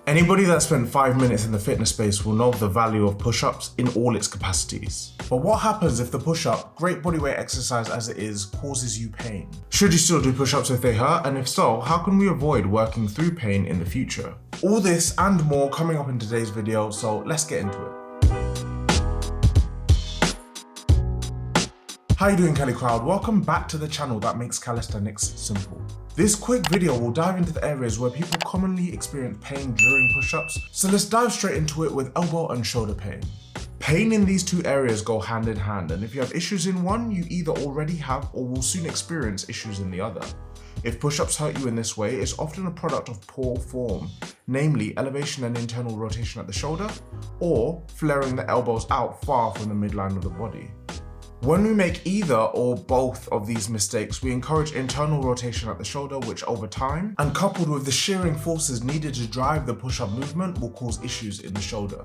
Anybody that spent 5 minutes in the fitness space will know the value of push-ups in all its capacities. But what happens if the push-up, great bodyweight exercise as it is, causes you pain? Should you still do push-ups if they hurt? And if so, how can we avoid working through pain in the future? All this and more coming up in today's video, so let's get into it. How you doing, Cali Crowd? Welcome back to the channel that makes calisthenics simple. This quick video will dive into the areas where people commonly experience pain during push-ups, so let's dive straight into it with elbow and shoulder pain. Pain in these two areas go hand in hand, and if you have issues in one, you either already have or will soon experience issues in the other. If push-ups hurt you in this way, it's often a product of poor form, namely elevation and internal rotation at the shoulder, or flaring the elbows out far from the midline of the body. When we make either or both of these mistakes, we encourage internal rotation at the shoulder, which over time, and coupled with the shearing forces needed to drive the push-up movement, will cause issues in the shoulder.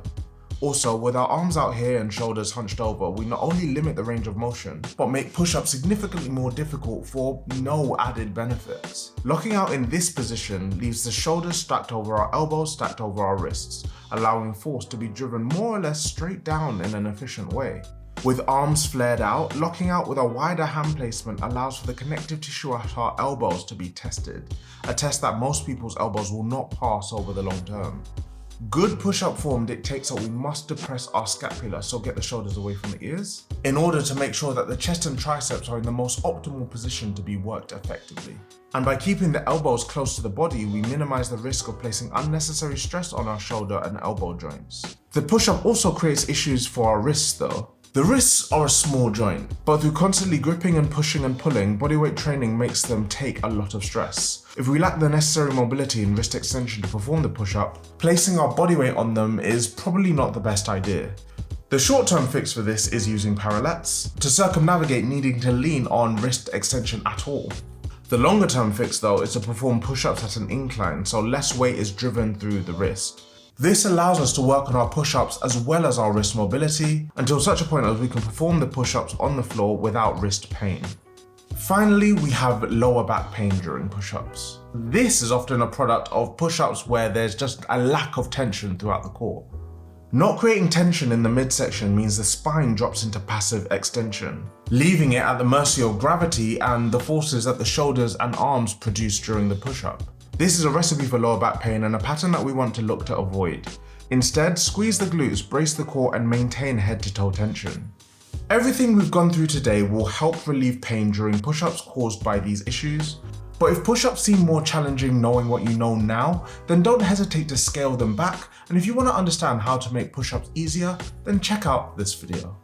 Also, with our arms out here and shoulders hunched over, we not only limit the range of motion, but make push-ups significantly more difficult for no added benefits. Locking out in this position leaves the shoulders stacked over our elbows, stacked over our wrists, allowing force to be driven more or less straight down in an efficient way. With arms flared out, locking out with a wider hand placement allows for the connective tissue at our elbows to be tested, a test that most people's elbows will not pass over the long term. Good push-up form dictates that we must depress our scapula, so get the shoulders away from the ears, in order to make sure that the chest and triceps are in the most optimal position to be worked effectively. And by keeping the elbows close to the body, we minimize the risk of placing unnecessary stress on our shoulder and elbow joints. The push-up also creates issues for our wrists though. The wrists are a small joint, but through constantly gripping and pushing and pulling, bodyweight training makes them take a lot of stress. If we lack the necessary mobility and wrist extension to perform the push-up, placing our bodyweight on them is probably not the best idea. The short-term fix for this is using parallettes to circumnavigate needing to lean on wrist extension at all. The longer-term fix though is to perform push-ups at an incline, so less weight is driven through the wrist. This allows us to work on our push-ups as well as our wrist mobility until such a point as we can perform the push-ups on the floor without wrist pain. Finally, we have lower back pain during push-ups. This is often a product of push-ups where there's just a lack of tension throughout the core. Not creating tension in the midsection means the spine drops into passive extension, leaving it at the mercy of gravity and the forces that the shoulders and arms produce during the push-up. This is a recipe for lower back pain and a pattern that we want to look to avoid. Instead, squeeze the glutes, brace the core, and maintain head to toe tension. Everything we've gone through today will help relieve pain during push-ups caused by these issues. But if push-ups seem more challenging knowing what you know now, then don't hesitate to scale them back. And if you want to understand how to make push-ups easier, then check out this video.